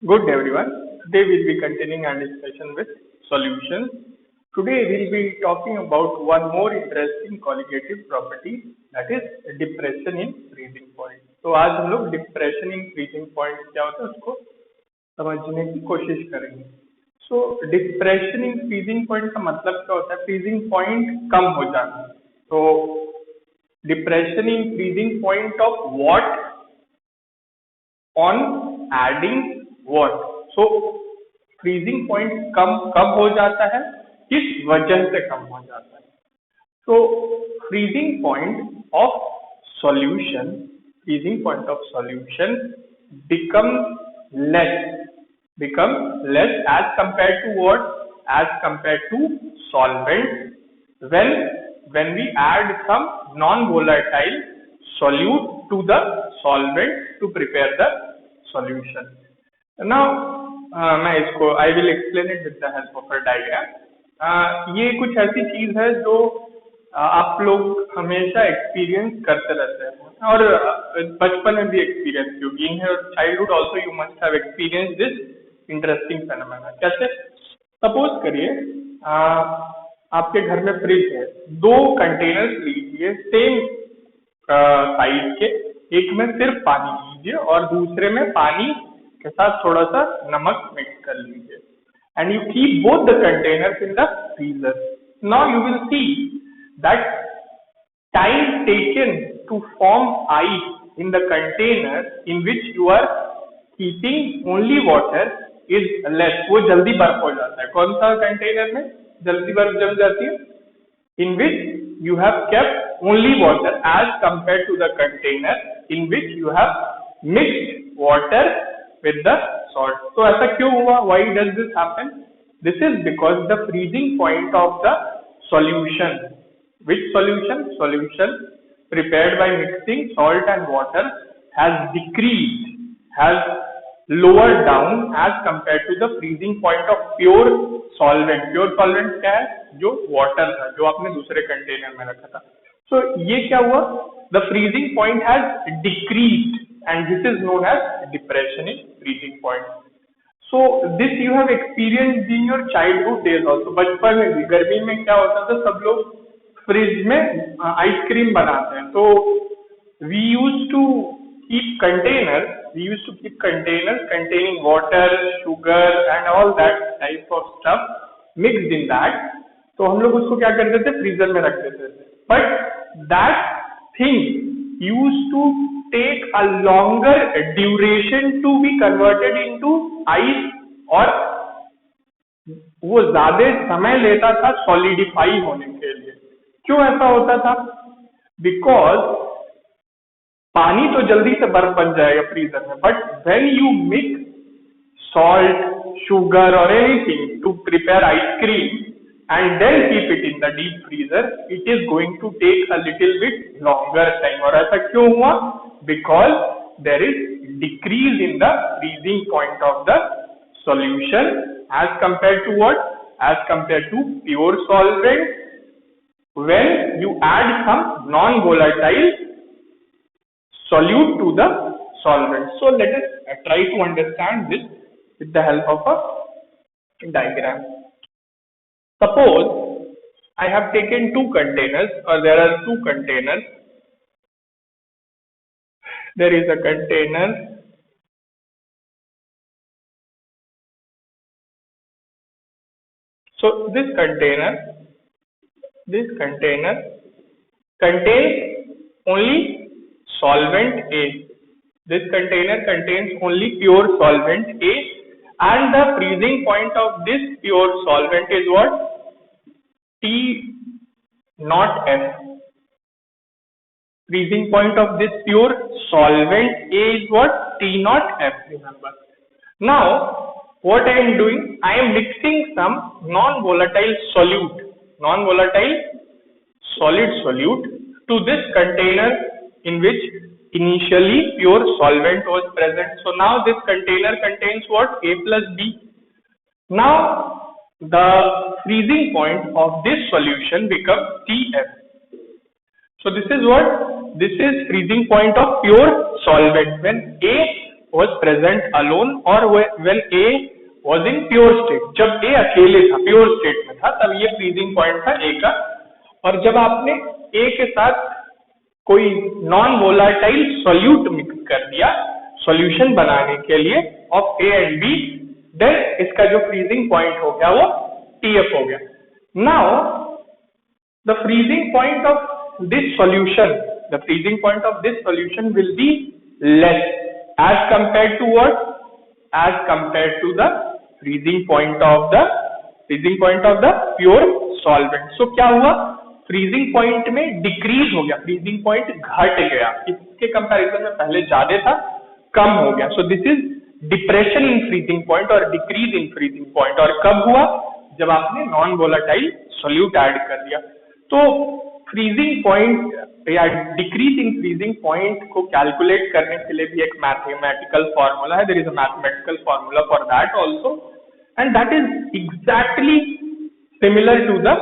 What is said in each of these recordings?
Good everyone. Today we'll be continuing our discussion with solutions. Today we'll be talking about one more interesting colligative property, that is depression in freezing point. तो आज हम लोग depression in freezing point क्या होता है उसको समझने की कोशिश करेंगे. सो डिप्रेशन इन फ्रीजिंग पॉइंट का मतलब क्या होता है? फ्रीजिंग पॉइंट कम हो जाना. तो depression in freezing point of what on adding what. So freezing point कम कब हो जाता है, किस वजह से कम हो जाता है? तो freezing point of solution become less as compared to what? As compared to solvent when we add some non-volatile solute to the solvent to prepare the solution. Now I will explain it with the help of a diagram. ये कुछ ऐसी चीज है जो आप लोग हमेशा experience करते रहते हैं और बचपन में भी एक्सपीरियंस होगी. In your childhood also you must have experience this interesting phenomena. कैसे? सपोज करिए आपके घर में फ्रिज है, दो कंटेनर्स लीजिए सेम साइज के, एक में सिर्फ पानी लीजिए और दूसरे में पानी के साथ थोड़ा सा नमक मिक्स कर लीजिए, and you keep both the containers in the freezer. Now you will see that time taken to form ice in the container in which you are keeping only water is less. वो जल्दी बर्फ हो जाता है. कौन सा container में जल्दी बर्फ जम जाती है? In which you have kept only water as compared to the container in which you have mixed water with the salt. तो ऐसा क्यों हुआ? Why does this happen? This is because the freezing point of the solution. Which solution? Solution prepared by mixing salt and water has decreased, has lowered down as compared to the freezing point of pure solvent. Pure solvent क्या है? जो water था, जो आपने दूसरे container में रखा था. So ये क्या हुआ? The freezing point has decreased and this is known as depression in freezing point. So this you have experienced in your childhood days also. बचपन में भी गर्मी में क्या होता था, सब लोग फ्रिज में आइसक्रीम बनाते हैं. तो we used to keep containers containing water, sugar and all that type of stuff mixed in that. तो हम लोग उसको क्या करते थे? फ्रीजर में रख देते थे. But that thing used to take a longer duration to be converted into ice, और वो ज्यादा समय लेता था सॉलिडिफाई होने के लिए. क्यों ऐसा होता था? बिकॉज पानी तो जल्दी से बर्फ बन जाएगा फ्रीजर में, but when you mix salt, sugar or anything to prepare ice cream and then keep it in the deep freezer, it is going to take a little bit longer time. और ऐसा क्यों हुआ? Because there is decrease in the freezing point of the solution as compared to what? As compared to pure solvent when you add some non-volatile solute to the solvent. So let us try to understand this with the help of a diagram. Suppose I have taken two containers, or there are two containers. There is a container so this container contains only solvent A. This container contains only pure solvent A, and the freezing point of this pure solvent is what? T not F. Freezing point of this pure solvent A is what? T not F, remember. Now what I am doing, I am mixing some non-volatile solute, solid solute to this container in which initially pure solvent was present. So now this container contains what? A plus B. Now the freezing point of this solution becomes TF. So this is what? This is freezing point of pure solvent when A was present alone or when A was in pure state. जब A अकेले था, pure state में था, तब ये freezing point था A का. और जब आपने A के साथ कोई नॉन वोलाटाइल सॉल्यूट मिक्स कर दिया सॉल्यूशन बनाने के लिए of A and B, then इसका जो फ्रीजिंग पॉइंट हो गया वो TF हो गया. Now the freezing point of this solution, the freezing point of this solution will be less as compared to what? As compared to the freezing point of the pure solvent. So क्या हुआ? freezing point में decrease हो गया, freezing point घट गया, इसके comparison में पहले ज्यादा था, कम हो गया. So this is depression in freezing point और decrease in freezing point. और कब हुआ? जब आपने नॉन वोलाटाइल सोल्यूट ऐड कर दिया. तो फ्रीजिंग पॉइंट या डिक्रीज इन फ्रीजिंग पॉइंट को कैलकुलेट करने के लिए भी एक मैथमेटिकल फॉर्मूला है. There is a mathematical formula for that also, and that is exactly similar to the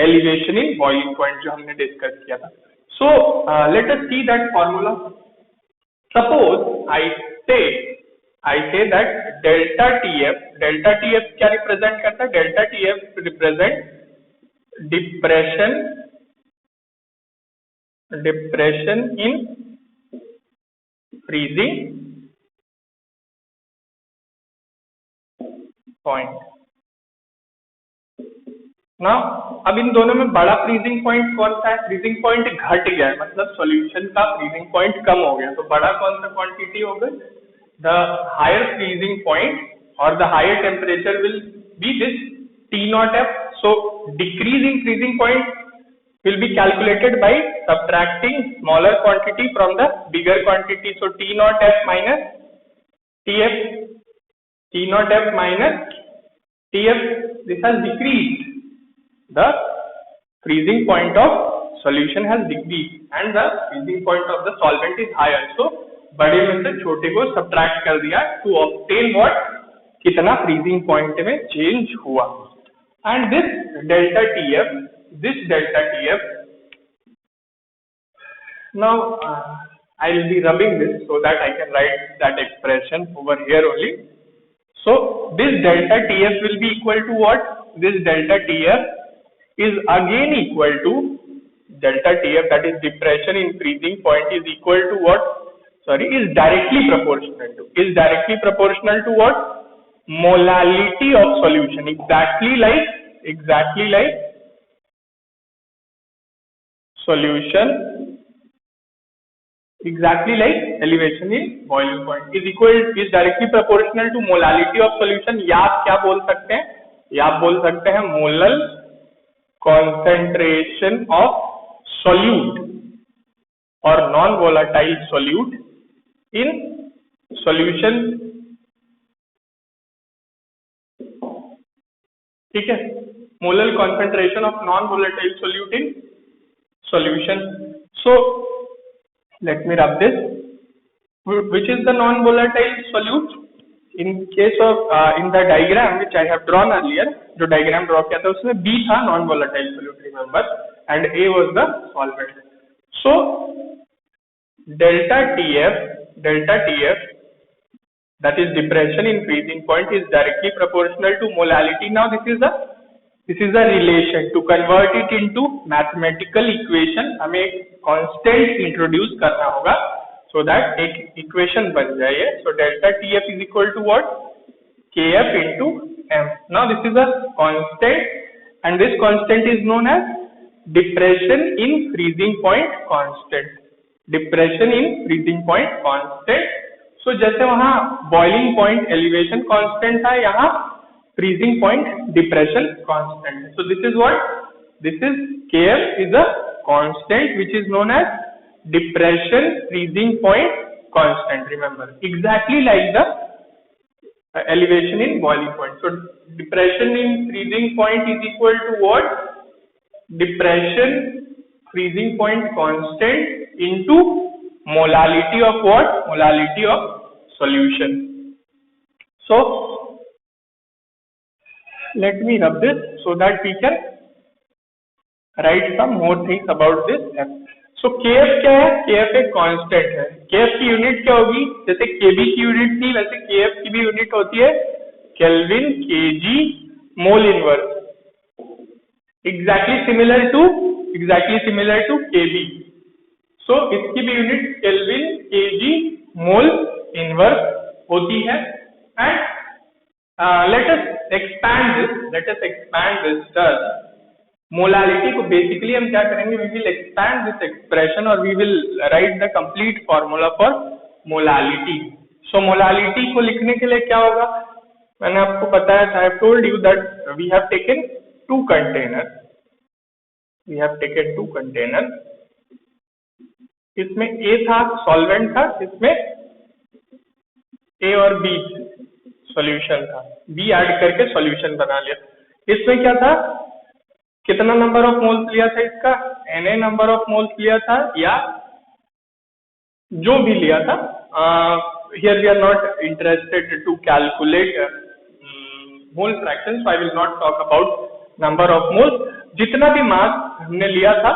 elevation in boiling point जो हमने डिस्कस किया था. So let us see that formula. Suppose I say that delta TF क्या represent करता है? Delta TF represent depression in freezing point. Now अब इन दोनों में बड़ा फ्रीजिंग पॉइंट कौन सा है? फ्रीजिंग पॉइंट घट गया है, मतलब सॉल्यूशन का फ्रीजिंग पॉइंट कम हो गया. तो बड़ा कौन सा क्वांटिटी होगा? द हायर फ्रीजिंग पॉइंट और the higher temperature will be this T0F. So decrease in freezing point will be calculated by subtracting smaller quantity from the bigger quantity. So T0F minus TF, T0F minus TF, this has decreased. The freezing point of solution has decreased and the freezing point of the solvent is higher. So बड़े में से छोटे को subtract कर दिया to obtain what? कितना freezing point में change हुआ. And this delta TF, now I will be rubbing this so that I can write that expression over here only. So this delta TF will be equal to what? This delta TF is again equal to delta TF, that is depression in freezing point, is equal to what? Sorry, is directly proportional to what? Molality of solution, exactly like solution, exactly like elevation in boiling point is directly proportional to molality of solution. या आप क्या बोल सकते हैं? या आप बोल सकते हैं molal concentration of solute or non volatile solute in solution. ठीक है, molar concentration of non-volatile solute in solution. So let me rub this. Which is the non-volatile solute? In case of in the diagram which I have drawn earlier, जो diagram draw किया था उसमें B था non-volatile solute, remember, and A was the solvent. So delta TF, that is depression in freezing point, is directly proportional to molality. Now this is a relation. To convert it into mathematical equation हमें constant introduce करना होगा so that एक equation बन जाए. So delta TF is equal to what? KF into M. Now this is a constant and this constant is known as depression in freezing point constant. Depression in freezing point constant. So जैसे वहाँ boiling point elevation constant था, यहाँ freezing point depression constant. So this is what? This is Kf is a constant which is known as depression freezing point constant. Remember, exactly like the elevation in boiling point. So depression in freezing point is equal to what? Depression freezing point constant into molality of what? Molality of solution. So let me rub this so that we can write some more things about this. So Kf क्या है? Kf एक constant है. KF की unit क्या होगी? जैसे KB की unit थी वैसे KF की भी यूनिट होती है kelvin kg mole inverse, exactly similar to KB. So इसकी भी unit kelvin kg mole inverse होती है. And let us expand this thus. Molality को बेसिकली हम क्या करेंगे? We will expand this expression और we will write the complete formula for molality. So molality को लिखने के लिए क्या होगा? मैंने आपको बताया था, I have told you that we have taken two container. इसमें A था, सॉल्वेंट था, इसमें A और B सॉल्यूशन था, B ऐड करके सॉल्यूशन बना लिया. इसमें क्या था? कितना नंबर ऑफ मोल्स लिया था इसका? Na नंबर ऑफ मोल्स लिया था, या जो भी लिया था. Here we are not interested to calculate mole fraction, so I will not talk about number of moles. जितना भी मास हमने लिया था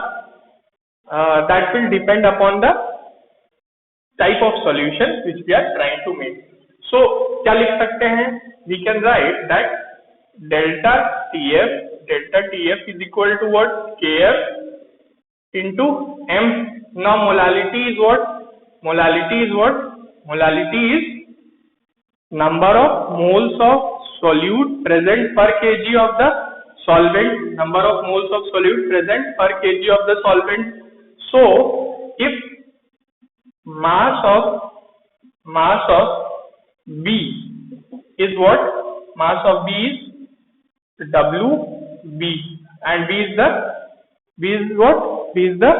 that will depend upon the type of solution which we are trying to make. So क्या लिख सकते हैं? We can write that delta TF is equal to what? KF into M. Now molality is what? Molality is number of moles of solute present per kg of the solvent. Number of moles of solute present per kg of the solvent. So if mass of B is what? Mass of B is WB, and B is what? B is the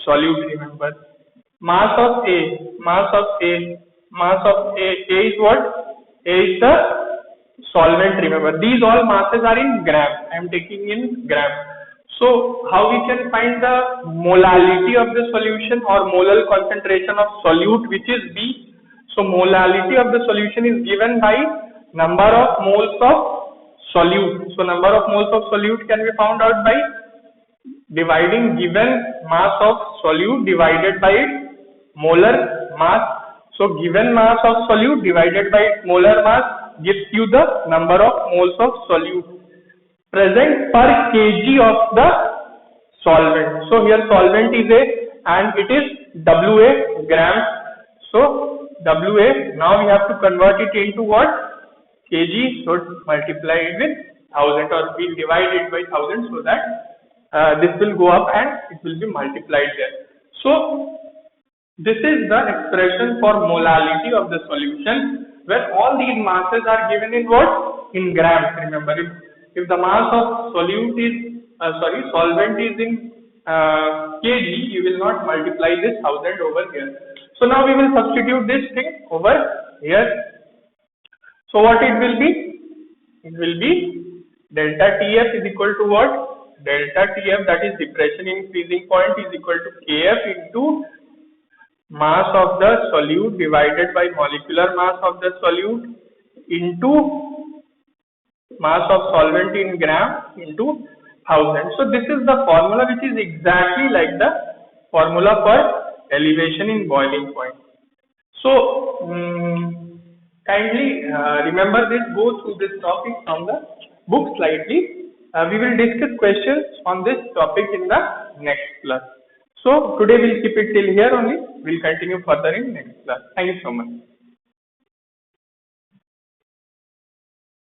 solute, remember. Mass of A is what? A is the solvent, remember. These all masses are in grams. I am taking in grams. So how we can find the molality of the solution or molar concentration of solute, which is B? So molality of the solution is given by number of moles of solute. So number of moles of solute can be found out by dividing given mass of solute divided by its molar mass. So given mass of solute divided by its molar mass gives you the number of moles of solute present per kg of the solvent. So here solvent is A and it is WA, grams. So WA, now we have to convert it into what? Kg. So multiply it with 1000 or we divide it by 1000 so that this will go up and it will be multiplied there. So this is the expression for molality of the solution, where all these masses are given in what? In grams. Remember, if the mass of solvent is in kg, you will not multiply this 1000 over here. So now we will substitute this thing over here. So what it will be? It will be delta TF is equal to what? Delta TF, that is depression in freezing point, is equal to KF into mass of the solute divided by molecular mass of the solute into mass of solvent in gram into 1000. So this is the formula which is exactly like the formula for elevation in boiling point. So kindly remember this, go through this topic from the book slightly. We will discuss questions on this topic in the next class. So today we'll keep it till here only. We'll continue further in next class. Thank you so much.